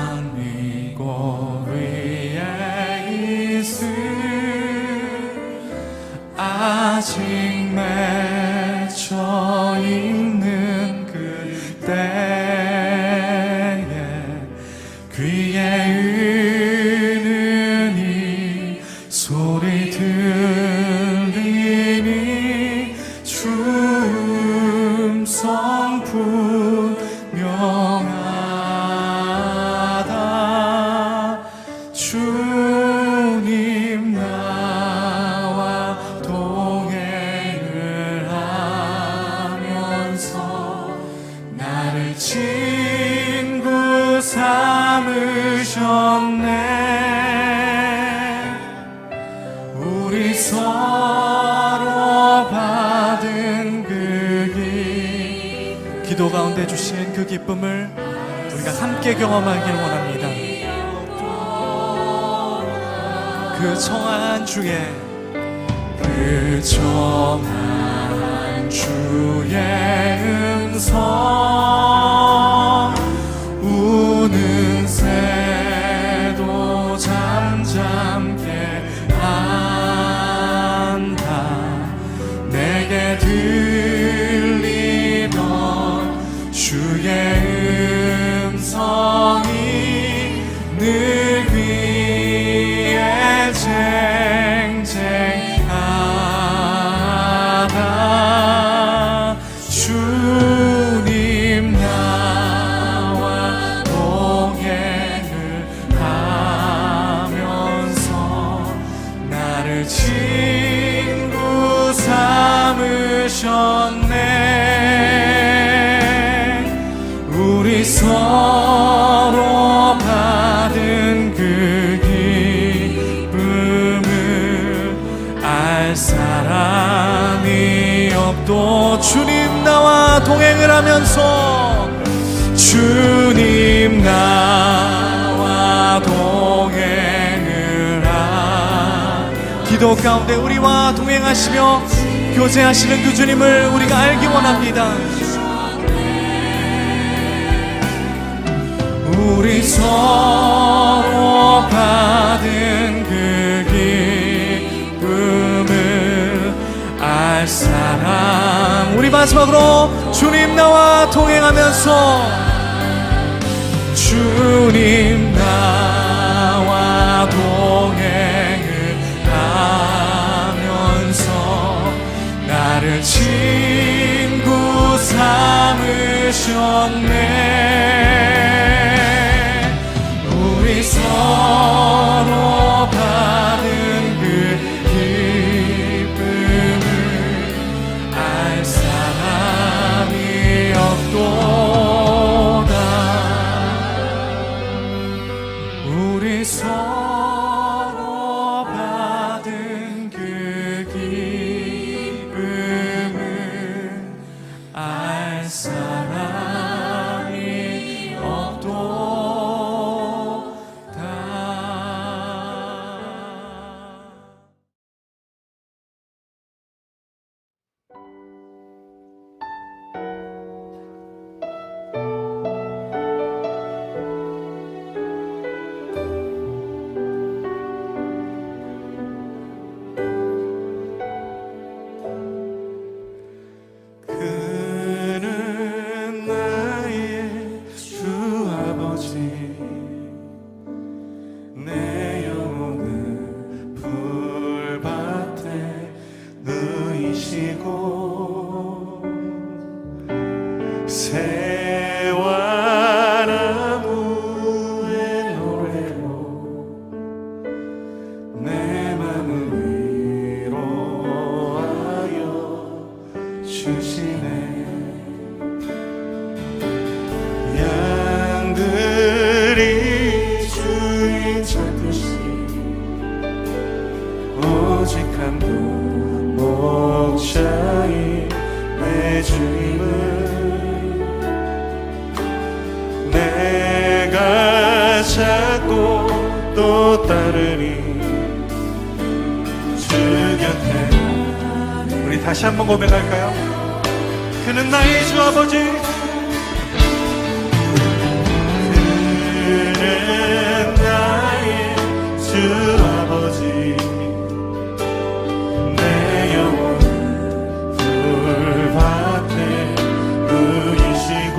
저장미고 위에 있을 아직 맺혀 있는 그때에 귀에 은은히 소리 들리니 주음성 분명하다. 주님 나와 동행을 하면서 나를 친구 삼으셨네. 우리 서로 받은 그 기도 가운데 주신 그 기쁨을 우리가 함께 경험하길 원합니다. 그 청한 주의 음성 우는 새도 잠잠게 한다. 내게 들리던 주의 음성이 늘 귀에 쟁쟁하다. 주님 나와 동행을 하면서 나를 친구 삼으셨네. 우리 서로 받은 그 기쁨을 알 사람이 없도 주님 나와 동행을 하면서 주님 나와 동행을 기도 가운데 우리와 동행하시며 교제하시는 그 주님을 우리가 알기 원합니다. 우리 서로 받은 그 기쁨을 알 사람. 우리 마지막으로 주님 나와 동행하면서 주님 나와 동행을 하면서 나를 친구 삼으셨네. 우리 서로 받은 그 기쁨을 알 사람이 없도다. 우리 서로 받은 그 기쁨을 알 사람이 없도다. 새와 나무의 노래로 내 맘을 위로하여 주시네. 양들이 주인 찾듯이 오직 한 분 목자인 내 주님을 내가 찾고 또 따르니 주 곁에. 우리 다시 한번 고백할까요? 그는 나의 주 아버지, 그는 아버지 내 영혼 풀밭에 누이시고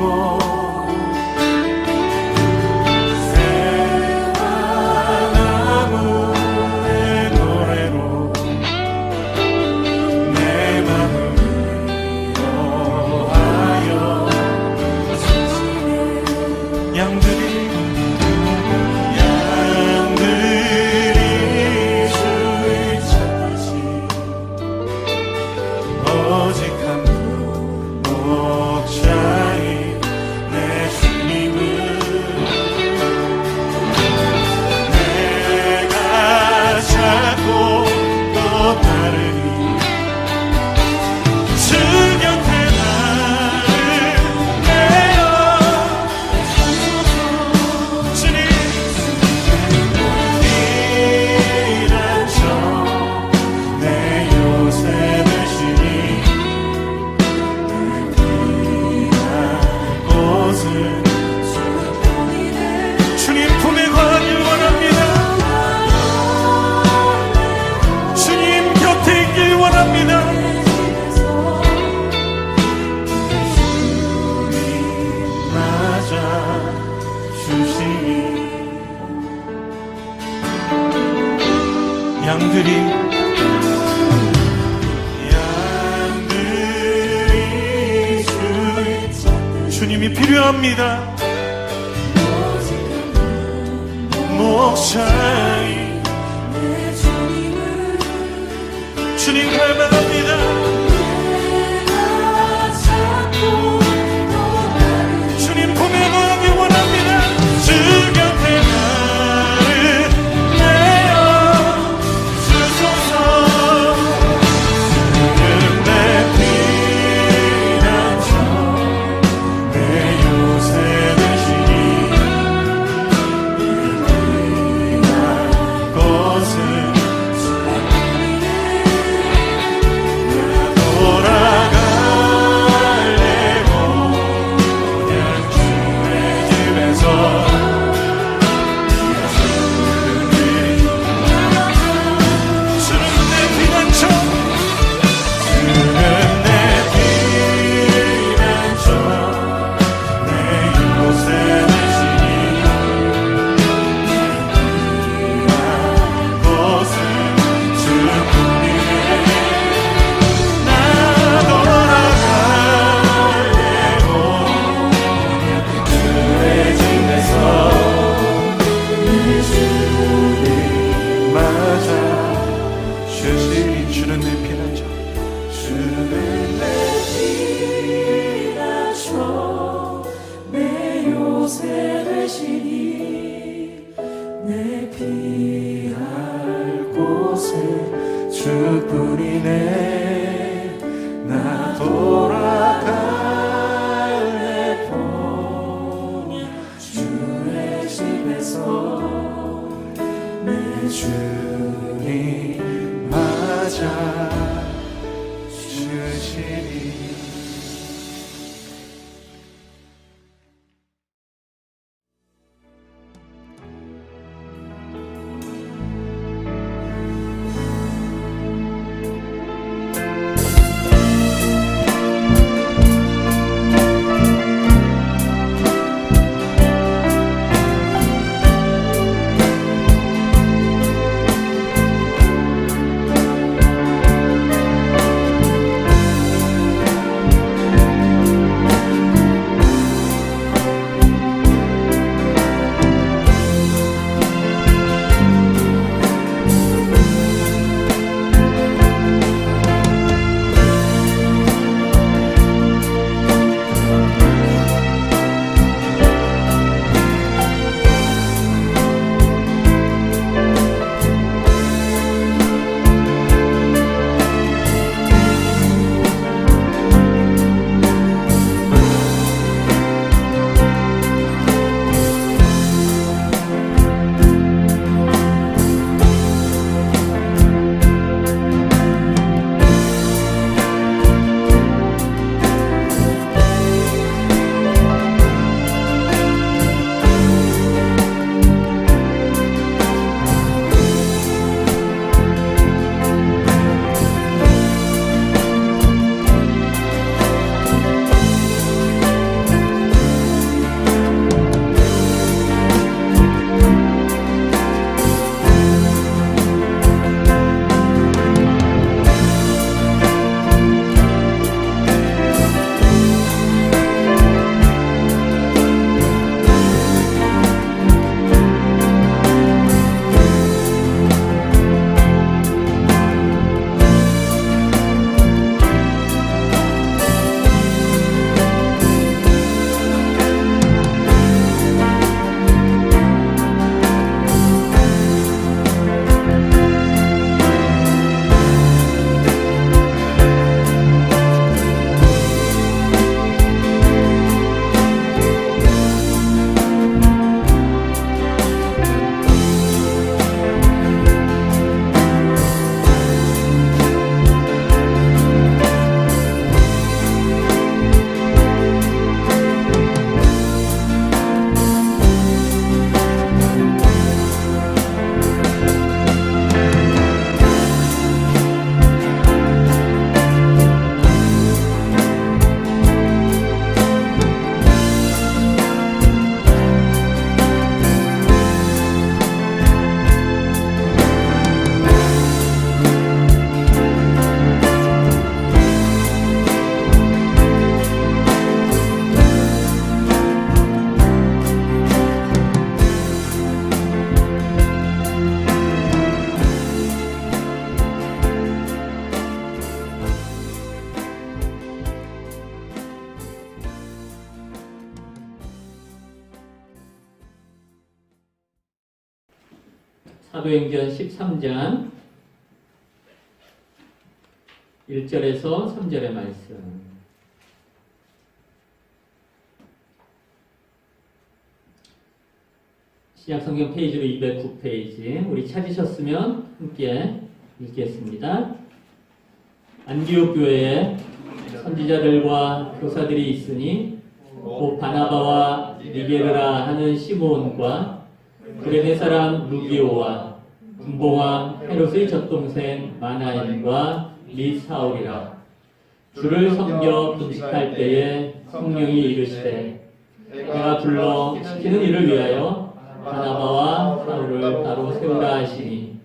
새와 나무의 노래로 내 맘을 거하여 양들이 주의 찾듯이 오직 한 목자인 내 주님을 내가 찾고 또 따르니 주 곁에 나를 내어 주님 이란 내 요새 되시니 곳은 주님 품에 거하길 원합니다. 주님 곁에 있길 원합니다. 맞아 주시니 양들이 주님이 필요합니다. 목자인 주님 갈망합니다. 주님 품에 거하기 원합니다. 주 곁에 나를 내어 주소서. 내 피난처 내 요새 되시니 곳은 주뿐이네. 나 돌아갈래 봄 주의 집에서 내 주님 맞아 주시니. 사도행전 13장 1절에서 3절의 말씀. 신약성경 페이지로 209페이지. 우리 찾으셨으면 함께 읽겠습니다. 안디옥 교회에 선지자들과 교사들이 있으니 곧 바나바와 니게르라 하는 시므온과 구레네 사람 루기오와 군봉왕 헤롯의 젖동생 마나엘과 및 사울이라. 주를 섬겨 금식할 때에 성령이 이르시되 내가 불러 시키는 일을 위하여 바나바와 사울을 따로 세우라 하시니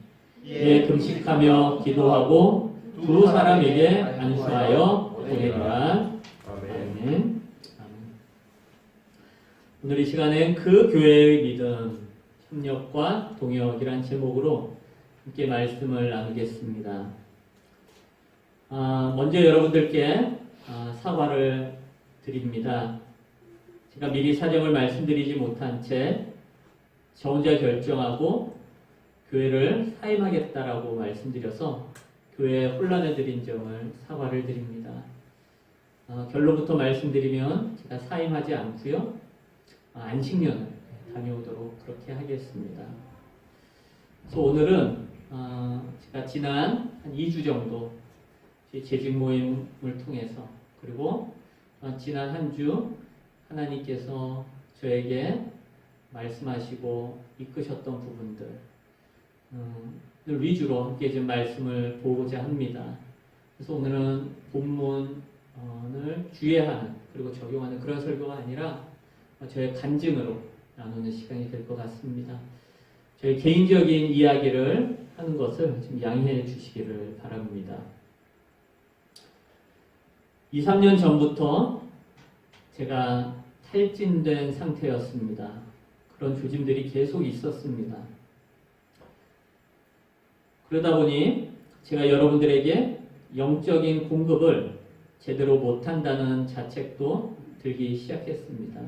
이에 금식하며 기도하고 두 사람에게 안수하여 보내리라. 아멘. 오늘 이 시간엔 그 교회의 믿음, 협력과 동역이란 제목으로 함께 말씀을 나누겠습니다. 먼저 여러분들께 사과를 드립니다. 제가 미리 사정을 말씀드리지 못한 채 저 혼자 결정하고 교회를 사임하겠다라고 말씀드려서 교회에 혼란을 드린 점을 사과를 드립니다. 결론부터 말씀드리면 제가 사임하지 않고요. 안식년을 다녀오도록 그렇게 하겠습니다. 그래서 오늘은 제가 지난 한 2주 정도 재직 모임을 통해서 그리고 지난 한 주 하나님께서 저에게 말씀하시고 이끄셨던 부분들 위주로 함께 좀 말씀을 보고자 합니다. 그래서 오늘은 본문을 주의하는 그리고 적용하는 그런 설교가 아니라 저의 간증으로 나누는 시간이 될 것 같습니다. 저희 개인적인 이야기를 하는 것을 좀 양해해 주시기를 바랍니다. 2, 3년 전부터 제가 탈진된 상태였습니다. 그런 조짐들이 계속 있었습니다. 그러다 보니 제가 여러분들에게 영적인 공급을 제대로 못한다는 자책도 들기 시작했습니다.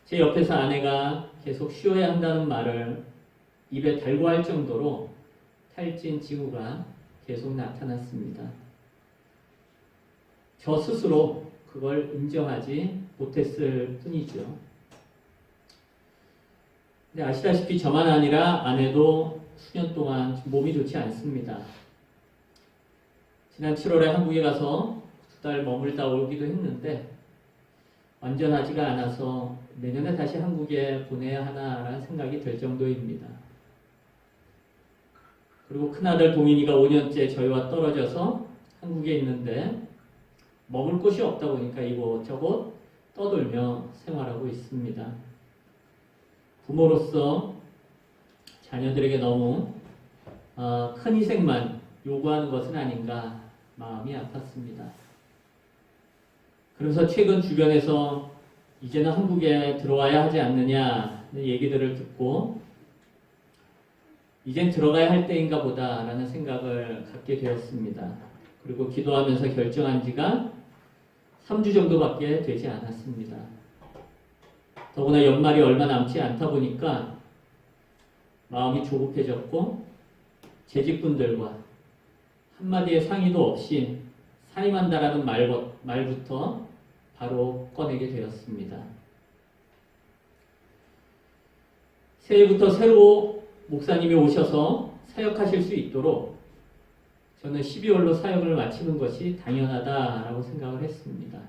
제 옆에서 아내가 계속 쉬어야 한다는 말을 입에 달고 할 정도로 탈진 징후가 계속 나타났습니다. 저 스스로 그걸 인정하지 못했을 뿐이죠. 근데 아시다시피 저만 아니라 아내도 수년 동안 몸이 좋지 않습니다. 지난 7월에 한국에 가서 2달 머물다 오기도 했는데 완전하지가 않아서 내년에 다시 한국에 보내야 하나라는 생각이 들 정도입니다. 그리고 큰아들 동인이가 5년째 저희와 떨어져서 한국에 있는데 머물 곳이 없다 보니까 이곳저곳 떠돌며 생활하고 있습니다. 부모로서 자녀들에게 너무 큰 희생만 요구하는 것은 아닌가 마음이 아팠습니다. 그래서 최근 주변에서 이제는 한국에 들어와야 하지 않느냐는 얘기들을 듣고 이젠 들어가야 할 때인가 보다라는 생각을 갖게 되었습니다. 그리고 기도하면서 결정한 지가 3주 정도밖에 되지 않았습니다. 더구나 연말이 얼마 남지 않다 보니까 마음이 조급해졌고 재직분들과 한마디의 상의도 없이 사임한다라는 말부터 바로 꺼내게 되었습니다. 새해부터 새로 목사님이 오셔서 사역하실 수 있도록 저는 12월로 사역을 마치는 것이 당연하다라고 생각을 했습니다.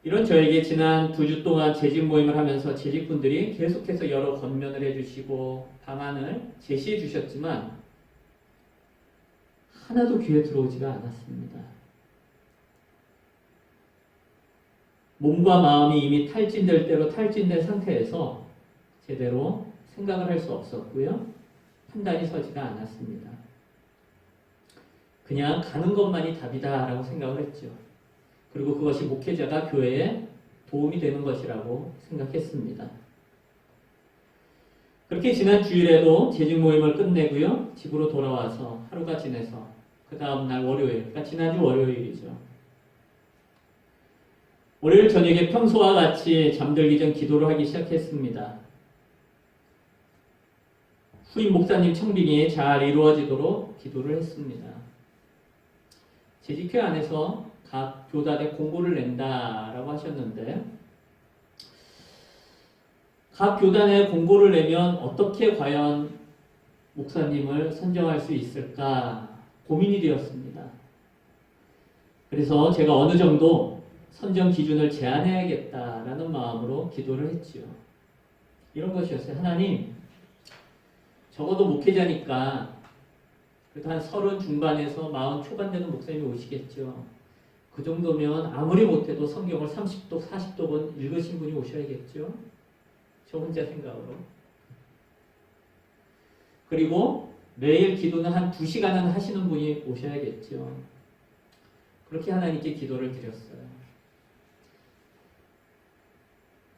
이런 저에게 지난 2주 동안 재직 모임을 하면서 재직분들이 계속해서 여러 권면을 해주시고 방안을 제시해 주셨지만 하나도 귀에 들어오지가 않았습니다. 몸과 마음이 이미 탈진될 대로 탈진된 상태에서 제대로 생각을 할 수 없었고요. 판단이 서지가 않았습니다. 그냥 가는 것만이 답이다라고 생각을 했죠. 그리고 그것이 목회자가 교회에 도움이 되는 것이라고 생각했습니다. 그렇게 지난 주일에도 재직 모임을 끝내고요. 집으로 돌아와서 하루가 지내서 그 다음날 월요일, 그러니까 지난주 월요일이죠. 월요일 저녁에 평소와 같이 잠들기 전 기도를 하기 시작했습니다. 후임 목사님 청빙이 잘 이루어지도록 기도를 했습니다. 재직회 안에서 각 교단에 공고를 낸다라고 하셨는데 각 교단에 공고를 내면 어떻게 과연 목사님을 선정할 수 있을까 고민이 되었습니다. 그래서 제가 어느 정도 선정 기준을 제한해야겠다라는 마음으로 기도를 했지요. 이런 것이었어요. 하나님, 적어도 목회자니까 그래도 한 30 중반에서 40 초반 되는 목사님이 오시겠죠. 그 정도면 아무리 못해도 성경을 30독, 40독은 읽으신 분이 오셔야겠죠. 저 혼자 생각으로. 그리고 매일 기도는 한 2시간은 하시는 분이 오셔야겠죠. 그렇게 하나님께 기도를 드렸어요.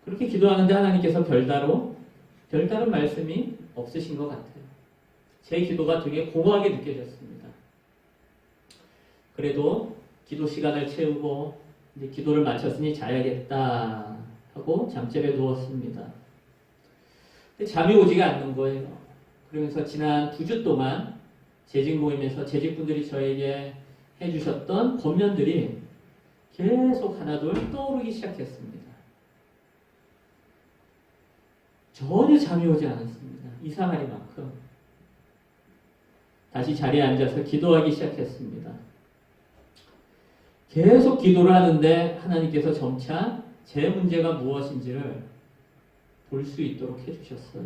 그렇게 기도하는데 하나님께서 별다른 말씀이 없으신 것 같아요. 제 기도가 되게 공허하게 느껴졌습니다. 그래도 기도 시간을 채우고 이제 기도를 마쳤으니 자야겠다 하고 잠자리에 누웠습니다. 근데 잠이 오지가 않는 거예요. 그러면서 지난 2주 동안 재직 모임에서 재직분들이 저에게 해주셨던 권면들이 계속 하나둘 떠오르기 시작했습니다. 전혀 잠이 오지 않았습니다. 이상하리만큼. 다시 자리에 앉아서 기도하기 시작했습니다. 계속 기도를 하는데 하나님께서 점차 제 문제가 무엇인지를 볼 수 있도록 해주셨어요.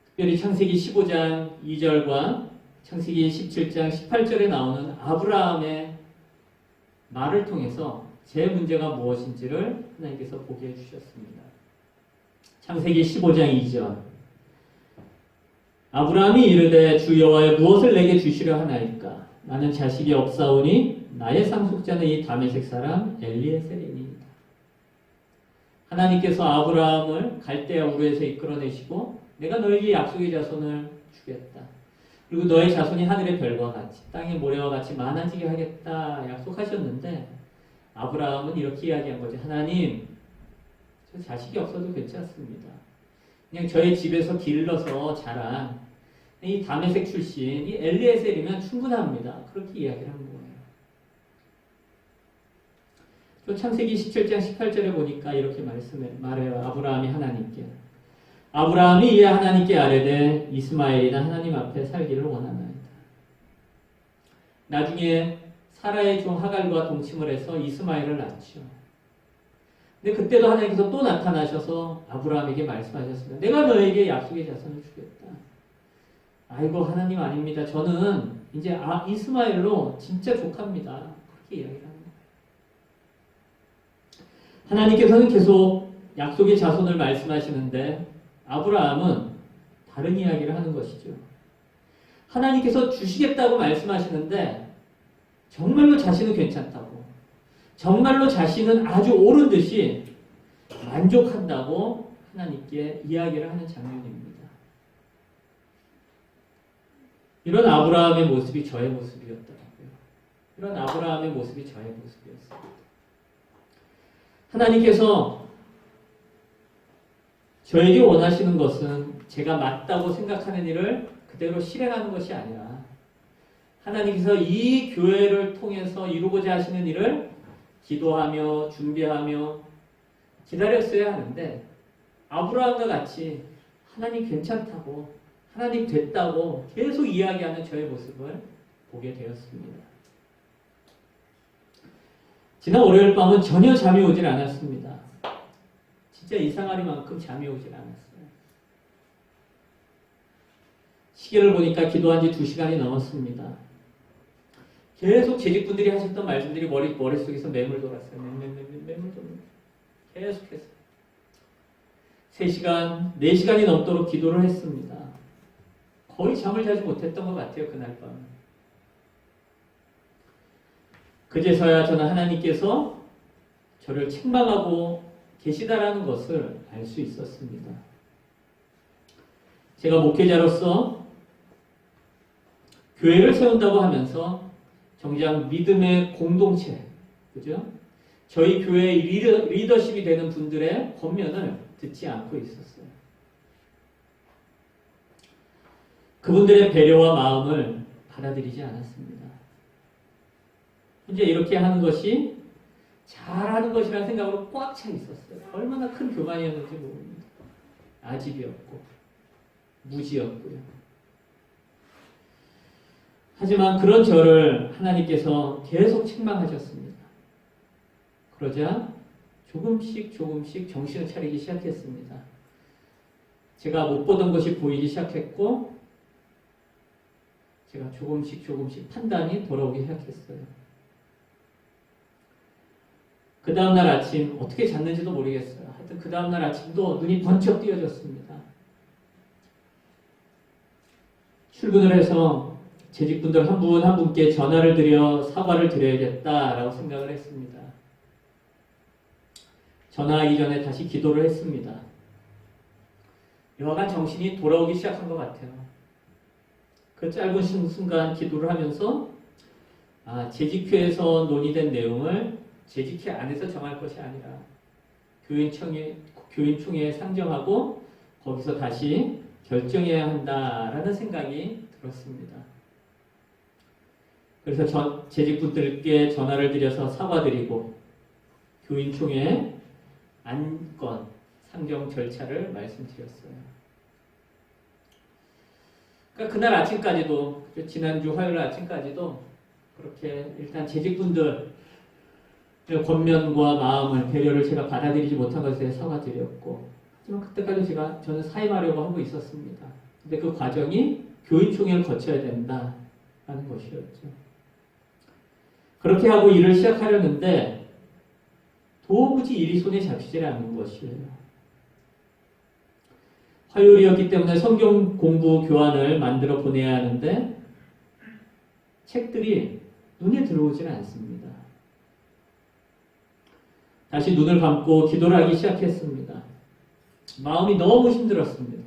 특별히 창세기 15장 2절과 창세기 17장 18절에 나오는 아브라함의 말을 통해서 제 문제가 무엇인지를 하나님께서 보게 해주셨습니다. 창세기 15장 2절 아브라함이 이르되 주 여호와여 무엇을 내게 주시려 하나이까 나는 자식이 없사오니 나의 상속자는 이 다메섹 사람 엘리에셀이니이다. 하나님께서 아브라함을 갈대아 우르에서 이끌어내시고 내가 너에게 약속의 자손을 주겠다. 그리고 너의 자손이 하늘의 별과 같이 땅의 모래와 같이 많아지게 하겠다 약속하셨는데 아브라함은 이렇게 이야기한 거죠. 하나님, 저 자식이 없어도 괜찮습니다. 그냥 저희 집에서 길러서 자란 이 다메섹 출신 이 엘리에셀이면 충분합니다. 그렇게 이야기를 한 거예요. 또 창세기 17장 18절에 보니까 이렇게 말해요. 아브라함이 하나님께 아브라함이 이에 하나님께 아뢰되 이스마엘이나 하나님 앞에 살기를 원하나이다. 나중에 사라의 종 하갈과 동침을 해서 이스마엘을 낳죠. 근데 그때도 하나님께서 또 나타나셔서 아브라함에게 말씀하셨습니다. 내가 너에게 약속의 자손을 주겠다. 아이고 하나님 아닙니다. 저는 이제 이스마엘로 진짜 족합니다. 그렇게 이야기를 합니다. 하나님께서는 계속 약속의 자손을 말씀하시는데 아브라함은 다른 이야기를 하는 것이죠. 하나님께서 주시겠다고 말씀하시는데 정말로 자신은 괜찮다고 정말로 자신은 아주 옳은 듯이 만족한다고 하나님께 이야기를 하는 장면입니다. 이런 아브라함의 모습이 저의 모습이었더라고요. 이런 아브라함의 모습이 저의 모습이었습니다. 하나님께서 저에게 원하시는 것은 제가 맞다고 생각하는 일을 그대로 실행하는 것이 아니라 하나님께서 이 교회를 통해서 이루고자 하시는 일을 기도하며 준비하며 기다렸어야 하는데 아브라함과 같이 하나님 괜찮다고 하나님 됐다고 계속 이야기하는 저의 모습을 보게 되었습니다. 지난 월요일 밤은 전혀 잠이 오질 않았습니다. 진짜 이상하리만큼 잠이 오질 않았어요. 시계를 보니까 기도한 지 2시간이 넘었습니다. 계속 재직분들이 하셨던 말씀들이 머릿속에서 매물 돌았어요. 매물 돌았어요. 계속해서 3시간, 4시간이 넘도록 기도를 했습니다. 거의 잠을 자지 못했던 것 같아요. 그날 밤. 그제서야 저는 하나님께서 저를 책망하고 계시다라는 것을 알 수 있었습니다. 제가 목회자로서 교회를 세운다고 하면서 정작 믿음의 공동체, 그죠? 저희 교회의 리더십이 되는 분들의 권면을 듣지 않고 있었어요. 그분들의 배려와 마음을 받아들이지 않았습니다. 이제 이렇게 하는 것이 잘하는 것이라는 생각으로 꽉 차 있었어요. 얼마나 큰 교만이었는지 모릅니다. 아집이었고 무지였고요. 하지만 그런 저를 하나님께서 계속 책망하셨습니다. 그러자 조금씩 정신을 차리기 시작했습니다. 제가 못 보던 것이 보이기 시작했고 제가 조금씩 판단이 돌아오기 시작했어요. 그 다음날 아침 어떻게 잤는지도 모르겠어요. 하여튼 그 다음날 아침도 눈이 번쩍 띄어졌습니다. 출근을 해서 재직분들 한 분 한 분께 전화를 드려 사과를 드려야겠다라고 생각을 했습니다. 전화하기 전에 다시 기도를 했습니다. 여하간 정신이 돌아오기 시작한 것 같아요. 그 짧은 순간 기도를 하면서 재직회에서 논의된 내용을 재직회 안에서 정할 것이 아니라 교인총회에 상정하고 거기서 다시 결정해야 한다라는 생각이 들었습니다. 그래서 재직분들께 전화를 드려서 사과드리고 교인총회 안건 상정 절차를 말씀드렸어요. 그러니까 그날 아침까지도 지난주 화요일 아침까지도 그렇게 일단 재직분들 권면과 마음을 배려를 제가 받아들이지 못한 것에 대해 사과드렸고 하지만 그때까지 저는 사임하려고 하고 있었습니다. 근데 그 과정이 교인총회를 거쳐야 된다라는 것이었죠. 그렇게 하고 일을 시작하려는데 도무지 일이 손에 잡히지 않는 것이에요. 화요일이었기 때문에 성경 공부 교환을 만들어 보내야 하는데 책들이 눈에 들어오지는 않습니다. 다시 눈을 감고 기도를 하기 시작했습니다. 마음이 너무 힘들었습니다.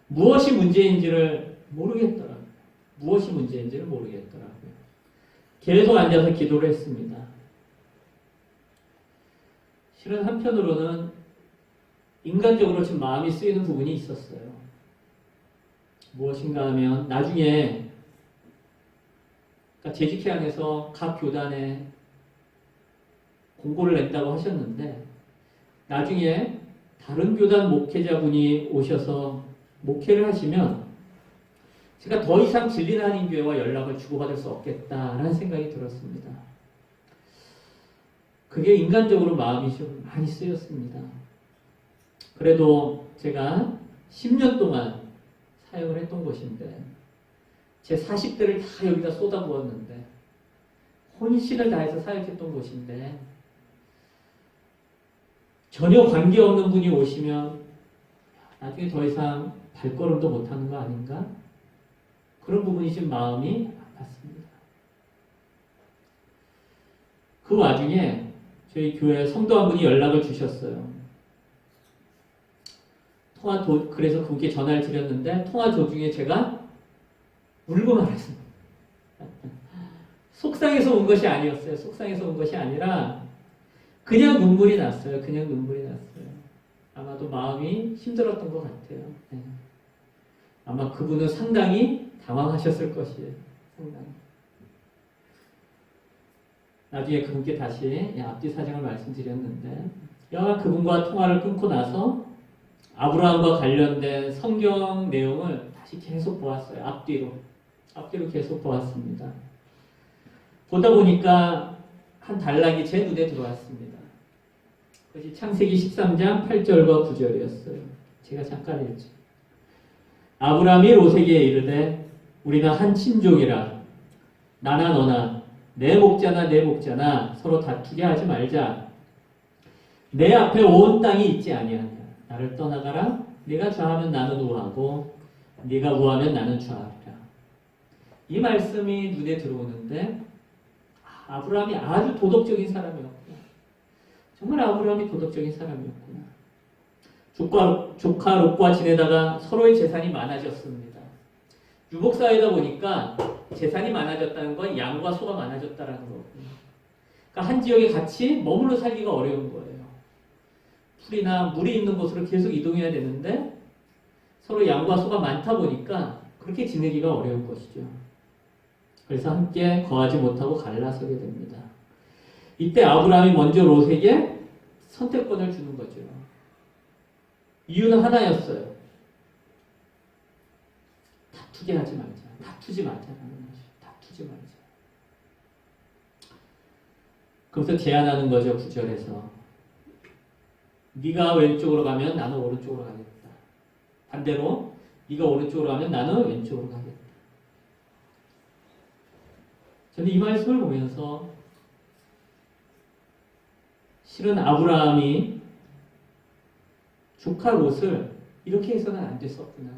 무엇이 문제인지를 모르겠더라고요. 계속 앉아서 기도를 했습니다. 실은 한편으로는 인간적으로 지금 마음이 쓰이는 부분이 있었어요. 무엇인가 하면 나중에 재직회 안에서 각 교단에 공고를 냈다고 하셨는데 나중에 다른 교단 목회자분이 오셔서 목회를 하시면 제가 더 이상 진리는 한인교회와 연락을 주고받을 수 없겠다라는 생각이 들었습니다. 그게 인간적으로 마음이 좀 많이 쓰였습니다. 그래도 제가 10년 동안 사역을 했던 곳인데 제 40대를 다 여기다 쏟아부었는데 혼신을 다해서 사역했던 곳인데 전혀 관계없는 분이 오시면 나중에 더 이상 발걸음도 못하는 거 아닌가? 그런 부분이 지금 마음이 아팠습니다. 그 와중에 저희 교회 성도 한 분이 연락을 주셨어요. 그래서 그분께 전화를 드렸는데 통화 도중에 제가 울고 말았습니다. 속상해서 온 것이 아니었어요. 속상해서 온 것이 아니라 그냥 눈물이 났어요. 아마도 마음이 힘들었던 것 같아요. 네. 아마 그분은 상당히 당황하셨을 것이에요. 상당히. 나중에 그분께 다시 앞뒤 사정을 말씀드렸는데 그분과 통화를 끊고 나서 아브라함과 관련된 성경 내용을 다시 계속 보았어요. 앞뒤로 계속 보았습니다. 보다 보니까 한 단락이 제 눈에 들어왔습니다. 그것이 창세기 13장 8절과 9절이었어요. 제가 잠깐 읽죠. 아브라함이 롯에게 이르되 우리는 한 친족이라 나나 너나 내 목자나 서로 다투게 하지 말자. 내 앞에 온 땅이 있지 아니하냐. 나를 떠나가라. 네가 좌하면 나는 우하고 네가 우하면 나는 좌하리라. 이 말씀이 눈에 들어오는데 아브라함이 아주 도덕적인 사람이었구나. 정말 아브라함이 도덕적인 사람이었구나. 조카 롯과 지내다가 서로의 재산이 많아졌습니다. 유복사회다 보니까 재산이 많아졌다는 건 양과 소가 많아졌다는 거거든요. 그러니까 한 지역에 같이 머물러 살기가 어려운 거예요. 풀이나 물이 있는 곳으로 계속 이동해야 되는데 서로 양과 소가 많다 보니까 그렇게 지내기가 어려운 것이죠. 그래서 함께 거하지 못하고 갈라서게 됩니다. 이때 아브라함이 먼저 롯에게 선택권을 주는 거죠. 이유는 하나였어요. 다투게 하지 말자. 다투지 말자라는 거죠. 다투지 말자. 그래서 제안하는 거죠. 9절에서. 네가 왼쪽으로 가면 나는 오른쪽으로 가겠다. 반대로 네가 오른쪽으로 가면 나는 왼쪽으로 가겠다. 저는 이 말씀을 보면서 실은 아브라함이 조카 롯을 이렇게 해서는 안 됐었구나.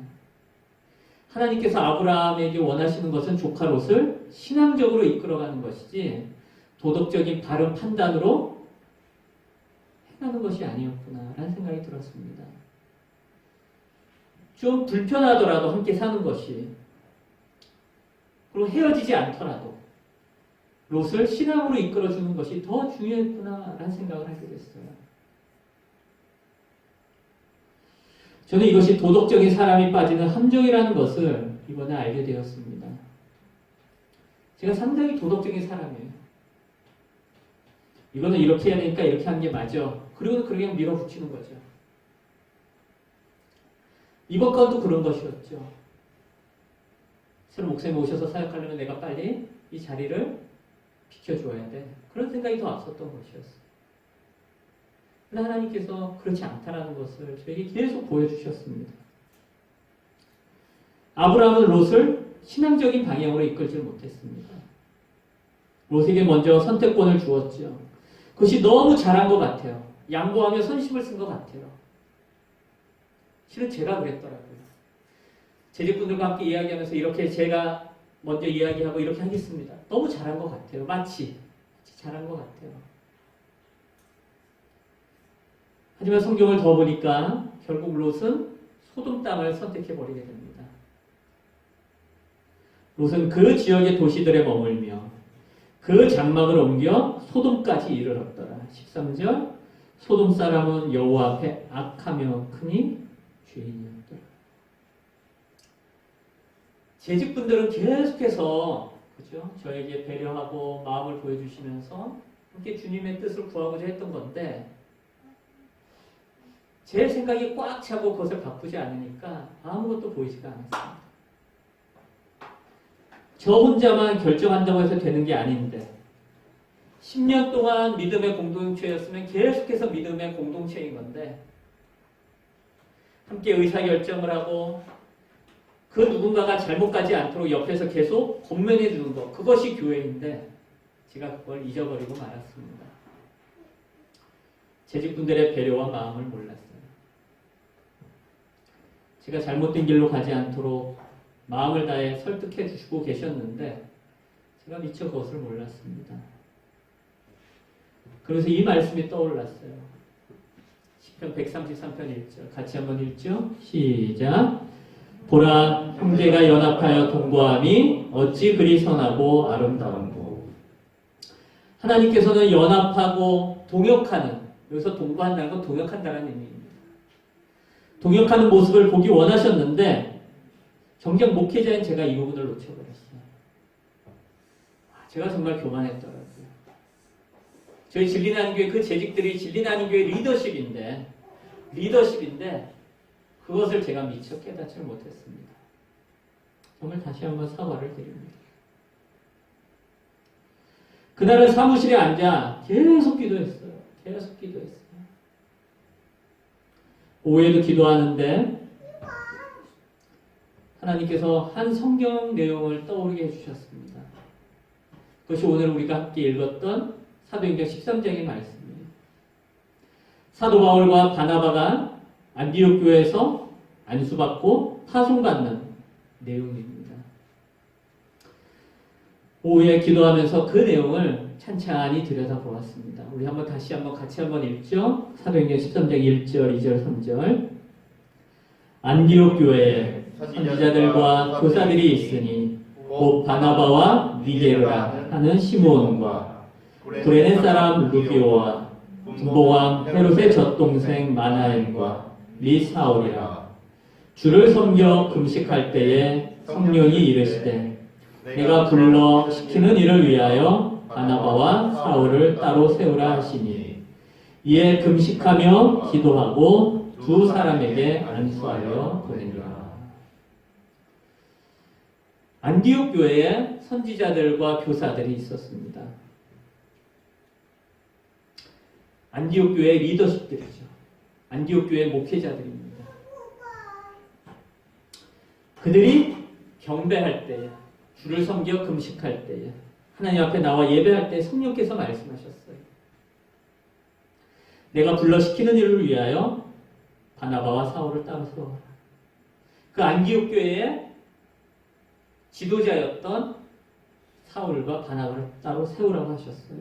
하나님께서 아브라함에게 원하시는 것은 조카 롯을 신앙적으로 이끌어가는 것이지 도덕적인 바른 판단으로 행하는 것이 아니었구나 라는 생각이 들었습니다. 좀 불편하더라도 함께 사는 것이, 그리고 헤어지지 않더라도 롯을 신앙으로 이끌어주는 것이 더 중요했구나 라는 생각을 하게 됐어요. 저는 이것이 도덕적인 사람이 빠지는 함정이라는 것을 이번에 알게 되었습니다. 제가 상당히 도덕적인 사람이에요. 이거는 이렇게 해야 되니까 이렇게 하는 게 맞아. 그리고 그냥 밀어붙이는 거죠. 이번 건도 그런 것이었죠. 새로 목사님 오셔서 사역하려면 내가 빨리 이 자리를 비켜줘야 돼. 그런 생각이 더 앞섰던 것이었어요. 그러나 하나님께서 그렇지 않다라는 것을 저에게 계속 보여주셨습니다. 아브라함은 롯을 신앙적인 방향으로 이끌지 못했습니다. 롯에게 먼저 선택권을 주었죠. 그것이 너무 잘한 것 같아요. 양보하며 선심을 쓴 것 같아요. 실은 제가 그랬더라고요. 제 집분들과 함께 이야기하면서 이렇게 제가 먼저 이야기하고 이렇게 하겠습니다. 너무 잘한 것 같아요. 마치 잘한 것 같아요. 하지만 성경을 더 보니까 결국 롯은 소돔 땅을 선택해버리게 됩니다. 롯은 그 지역의 도시들에 머물며 그 장막을 옮겨 소돔까지 이르렀더라. 13절 소돔 사람은 여호와 앞에 악하며 크니 죄인이었더라. 제 집분들은 계속해서 그죠? 저에게 배려하고 마음을 보여주시면서 함께 주님의 뜻을 구하고자 했던 건데 제 생각이 꽉 차고 그것을 바꾸지 않으니까 아무것도 보이지가 않았습니다. 저 혼자만 결정한다고 해서 되는 게 아닌데 10년 동안 믿음의 공동체였으면 계속해서 믿음의 공동체인 건데 함께 의사결정을 하고 그 누군가가 잘못 가지 않도록 옆에서 계속 권면해 주는 것, 그것이 교회인데 제가 그걸 잊어버리고 말았습니다. 재직분들의 배려와 마음을 몰랐어요. 제가 잘못된 길로 가지 않도록 마음을 다해 설득해 주시고 계셨는데 제가 미처 그것을 몰랐습니다. 그래서 이 말씀이 떠올랐어요. 시편 133편 1절 같이 한번 읽죠. 시작. 보라, 형제가 연합하여 동거함이 어찌 그리 선하고 아름다운고. 하나님께서는 연합하고 동역하는, 여기서 동거한다는 건 동역한다는 의미입니다. 동역하는 모습을 보기 원하셨는데 정작 목회자인 제가 이 부분을 놓쳐버렸어요. 제가 정말 교만했더라고요. 저희 진리나는 교회 그 재직들이 진리나는 교회 리더십인데 그것을 제가 미처 깨닫지 못했습니다. 정말 다시 한번 사과를 드립니다. 그날은 사무실에 앉아 계속 기도했어요. 오후에도 기도하는데 하나님께서 한 성경 내용을 떠오르게 해주셨습니다. 그것이 오늘 우리가 함께 읽었던 사도행전 13장의 말씀이에요. 사도 바울과 바나바가 안디옥 교회에서 안수받고 파송받는 내용입니다. 오후에 기도하면서 그 내용을 찬찬히 들여다보았습니다. 우리 같이 한번 읽죠. 사도행전 13장 1절, 2절, 3절. 안디옥 교회에 선지자들과 교사들이 있으니 곧 바나바와 니게르라 하는 시몬과 구레네 사람 루기오와 분봉왕 헤롯의 젖동생 마나엘과 및 사울이라. 주를 섬겨 금식할 때에 성령이 이르시되 내가 불러 시키는 일을 위하여 바나바와 사울을 따로 세우라 하시니 이에 금식하며 기도하고 두 사람에게 안수하여 보내니라. 안디옥 교회에 선지자들과 교사들이 있었습니다. 안디옥 교회의 리더십들이죠. 안디옥 교회의 목회자들입니다. 그들이 경배할 때에, 주를 섬겨 금식할 때에, 하나님 앞에 나와 예배할 때 성령께서 말씀하셨어요. 내가 불러 시키는 일을 위하여 바나바와 사울을 따로 세워라. 그 안디옥 교회의 지도자였던 사울과 바나바를 따로 세우라고 하셨어요.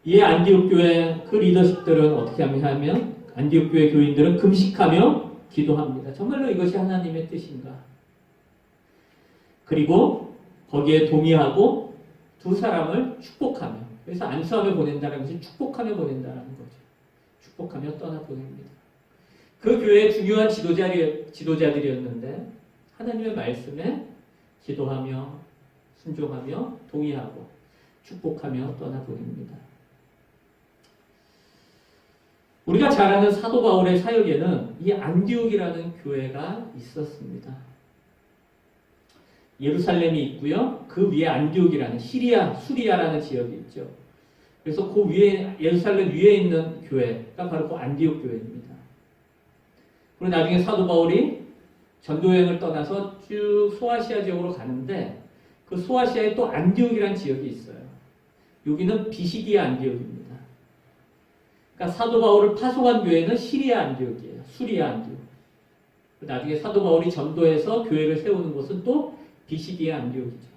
이에 안디옥 교회 그 리더십들은 어떻게 하면 안디옥 교회 교인들은 금식하며 기도합니다. 정말로 이것이 하나님의 뜻인가? 그리고 거기에 동의하고 두 사람을 축복하며, 그래서 안수하며 보낸다는 것이 축복하며 보낸다는 거죠. 축복하며 떠나보냅니다. 그 교회의 중요한 지도자들이었는데 하나님의 말씀에 기도하며 순종하며 동의하고 축복하며 떠나보냅니다. 우리가 잘 아는 사도 바울의 사역에는 이 안디옥이라는 교회가 있었습니다. 예루살렘이 있고요. 그 위에 안디옥이라는 수리아라는 지역이 있죠. 그래서 그 위에 예루살렘 위에 있는 교회가 바로 그 안디옥 교회입니다. 그리고 나중에 사도 바울이 전도 여행을 떠나서 쭉 소아시아 지역으로 가는데 그 소아시아에 또 안디옥이라는 지역이 있어요. 여기는 비시디아 안디옥입니다. 그러니까 사도 바울을 파송한 교회는 시리아 안디옥이에요. 수리아 안디옥. 나중에 사도 바울이 전도해서 교회를 세우는 곳은 또 비시디아 안디옥이죠.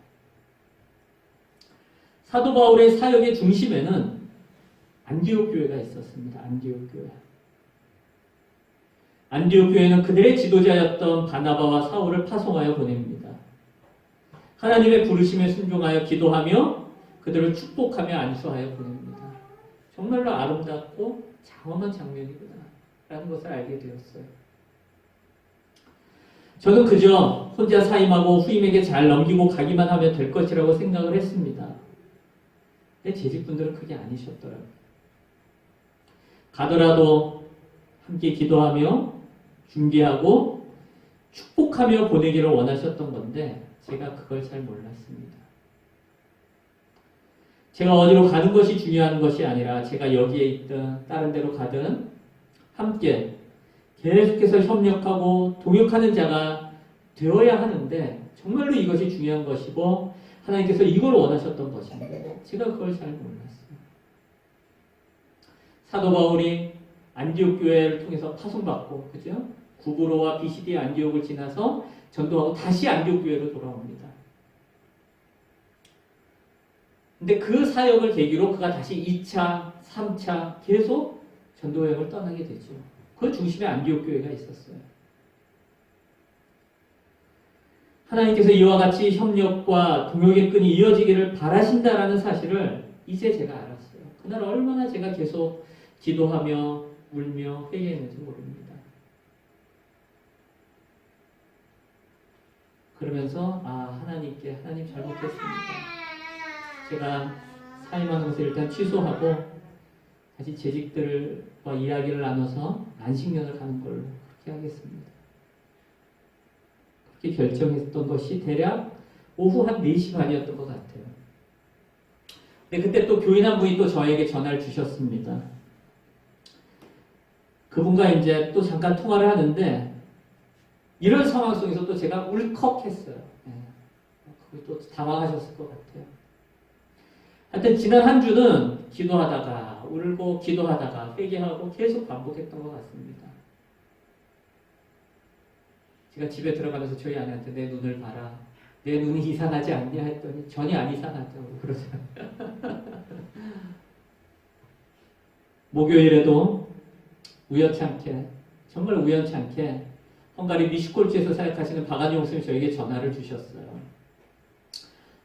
사도 바울의 사역의 중심에는 안디옥 교회가 있었습니다. 안디옥 교회. 안디옥 교회는 그들의 지도자였던 바나바와 사울을 파송하여 보냅니다. 하나님의 부르심에 순종하여 기도하며 그들을 축복하며 안수하여 보냅니다. 정말로 아름답고 장엄한 장면이구나 라는 것을 알게 되었어요. 저는 그저 혼자 사임하고 후임에게 잘 넘기고 가기만 하면 될 것이라고 생각을 했습니다. 근데 제 직분들은 그게 아니셨더라고요. 가더라도 함께 기도하며 준비하고 축복하며 보내기를 원하셨던 건데 제가 그걸 잘 몰랐습니다. 제가 어디로 가는 것이 중요한 것이 아니라 제가 여기에 있든 다른 데로 가든 함께 계속해서 협력하고 동역하는 자가 되어야 하는데 정말로 이것이 중요한 것이고 하나님께서 이걸 원하셨던 것인데 제가 그걸 잘 몰랐어요. 사도 바울이 안디옥 교회를 통해서 파송받고 그죠? 구브로와 비시디 안디옥을 지나서 전도하고 다시 안디옥 교회로 돌아옵니다. 근데 그 사역을 계기로 그가 다시 2차, 3차 계속 전도 여행을 떠나게 되죠. 그 중심에 안디옥 교회가 있었어요. 하나님께서 이와 같이 협력과 동역의 끈이 이어지기를 바라신다라는 사실을 이제 제가 알았어요. 그날 얼마나 제가 계속 기도하며 울며 회개했는지 모릅니다. 그러면서 하나님 잘못했습니다. 제가 사임하는 것을 일단 취소하고 다시 재직들과 이야기를 나눠서 안식년을 가는 걸로 그렇게 하겠습니다. 그렇게 결정했던 것이 대략 오후 한 4시 반이었던 것 같아요. 근데 그때 또 교인 한 분이 또 저에게 전화를 주셨습니다. 그분과 이제 또 잠깐 통화를 하는데 이런 상황 속에서 또 제가 울컥했어요. 또 당황하셨을 것 같아요. 하여튼 지난 한 주는 기도하다가 울고 기도하다가 회개하고 계속 반복했던 것 같습니다. 제가 집에 들어가면서 저희 아내한테 내 눈을 봐라. 내 눈이 이상하지 않냐 했더니 전혀 안 이상하다고 그러더라고요. 목요일에도 우연치 않게 정말 우연치 않게 헝가리 미시콜주에서 사역하시는 바가니 목사님이 저에게 전화를 주셨어요.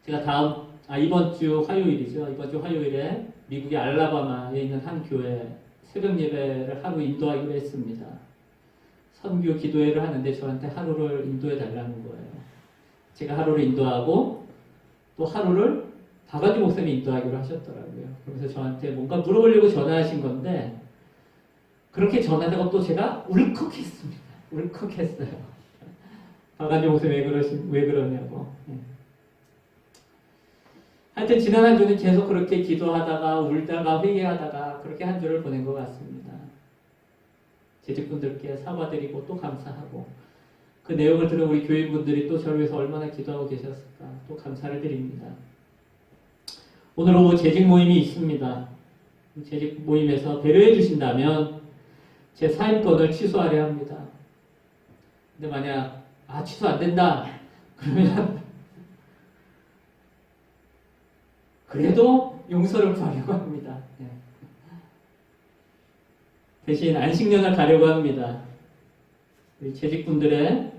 제가 이번 주 화요일이죠. 이번 주 화요일에 미국의 알라바마에 있는 한 교회 새벽 예배를 하루 인도하기로 했습니다. 선교 기도회를 하는데 저한테 하루를 인도해 달라는 거예요. 제가 하루를 인도하고 또 하루를 바가지 목사님이 인도하기로 하셨더라고요. 그래서 저한테 뭔가 물어보려고 전화하신 건데 그렇게 전화하다가 또 제가 울컥했습니다. 울컥했어요. 바가지 목사님 왜 그러냐고. 하여튼 지난 한 주는 계속 그렇게 기도하다가 울다가 회개하다가 그렇게 한 주를 보낸 것 같습니다. 재직분들께 사과드리고 또 감사하고 그 내용을 들은 우리 교인분들이 또 저를 위해서 얼마나 기도하고 계셨을까 또 감사를 드립니다. 오늘 오후 재직 모임이 있습니다. 재직 모임에서 배려해 주신다면 제 사임권을 취소하려 합니다. 근데 만약 취소 안 된다 그러면 그래도 용서를 구하려고 합니다. 대신 안식년을 가려고 합니다. 우리 재직분들의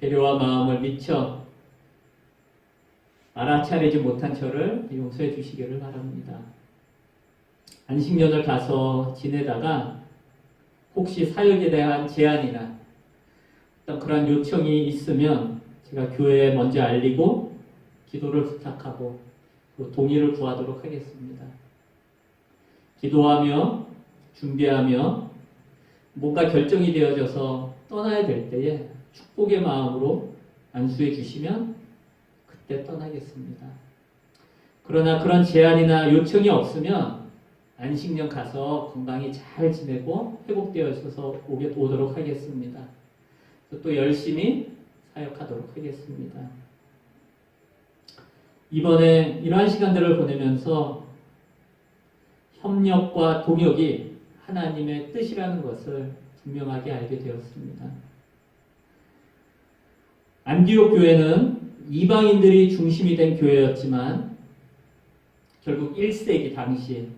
배려와 마음을 미처 알아차리지 못한 저를 용서해 주시기를 바랍니다. 안식년을 가서 지내다가 혹시 사역에 대한 제안이나 어떤 그런 요청이 있으면 제가 교회에 먼저 알리고 기도를 부탁하고 동의를 구하도록 하겠습니다. 기도하며 준비하며 뭔가 결정이 되어져서 떠나야 될 때에 축복의 마음으로 안수해 주시면 그때 떠나겠습니다. 그러나 그런 제안이나 요청이 없으면 안식년 가서 건강히 잘 지내고 회복되어 있어서 오도록 하겠습니다. 또 열심히 사역하도록 하겠습니다. 이번에 이러한 시간들을 보내면서 협력과 동역이 하나님의 뜻이라는 것을 분명하게 알게 되었습니다. 안디옥 교회는 이방인들이 중심이 된 교회였지만 결국 1세기 당시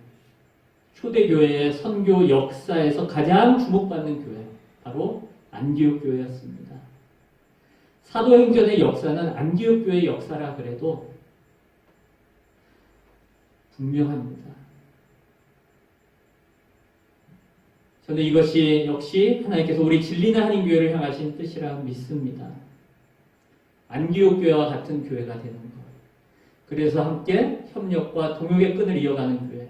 초대교회의 선교 역사에서 가장 주목받는 교회, 바로 안디옥 교회였습니다. 사도행전의 역사는 안디옥 교회의 역사라 그래도 분명합니다. 저는 이것이 역시 하나님께서 우리 진리는 한인교회를 향하신 뜻이라고 믿습니다. 안디옥 교회와 같은 교회가 되는 것. 그래서 함께 협력과 동역의 끈을 이어가는 교회.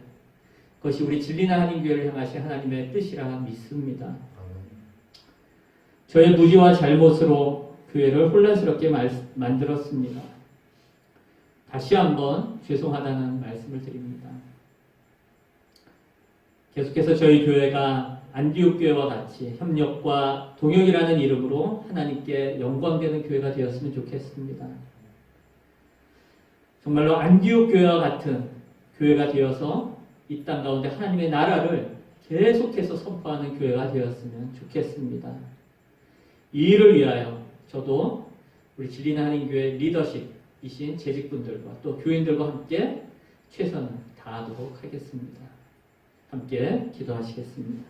그것이 우리 진리는 한인교회를 향하신 하나님의 뜻이라 믿습니다. 저의 무지와 잘못으로 교회를 혼란스럽게 만들었습니다. 다시 한번 죄송하다는 말씀을 드립니다. 계속해서 저희 교회가 안디옥 교회와 같이 협력과 동역이라는 이름으로 하나님께 영광되는 교회가 되었으면 좋겠습니다. 정말로 안디옥 교회와 같은 교회가 되어서 이 땅 가운데 하나님의 나라를 계속해서 선포하는 교회가 되었으면 좋겠습니다. 이 일을 위하여 저도 우리 진리는 한인교회 리더십이신 재직분들과 또 교인들과 함께 최선을 다하도록 하겠습니다. 함께 기도하시겠습니다.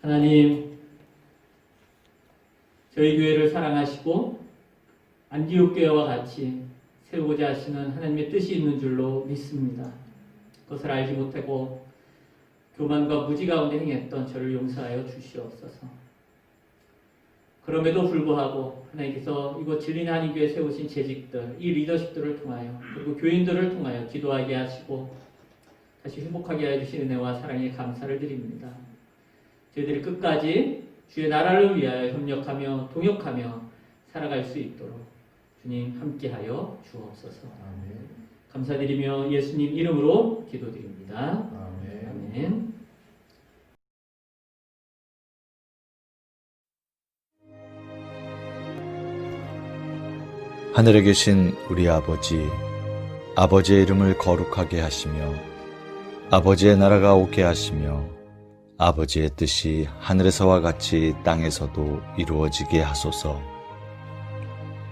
하나님, 저희 교회를 사랑하시고 안디옥 교회와 같이 세우고자 하시는 하나님의 뜻이 있는 줄로 믿습니다. 그것을 알지 못하고 교만과 무지 가운데 행했던 저를 용서하여 주시옵소서. 그럼에도 불구하고 하나님께서 이곳 진리는 한인교회에 세우신 재직들, 이 리더십들을 통하여 그리고 교인들을 통하여 기도하게 하시고 다시 회복하게 해주신 은혜와 사랑에 감사를 드립니다. 저희들이 끝까지 주의 나라를 위하여 협력하며 동역하며 살아갈 수 있도록 주님 함께하여 주옵소서. 아멘. 감사드리며 예수님 이름으로 기도드립니다. 아멘. 아멘. 하늘에 계신 우리 아버지, 아버지의 이름을 거룩하게 하시며 아버지의 나라가 오게 하시며 아버지의 뜻이 하늘에서와 같이 땅에서도 이루어지게 하소서.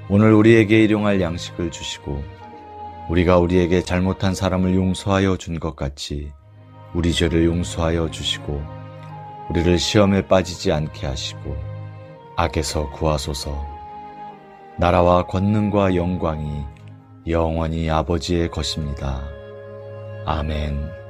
오늘 우리에게 일용할 양식을 주시고 우리가 우리에게 잘못한 사람을 용서하여 준 것 같이 우리 죄를 용서하여 주시고 우리를 시험에 빠지지 않게 하시고 악에서 구하소서. 나라와 권능과 영광이 영원히 아버지의 것입니다. 아멘.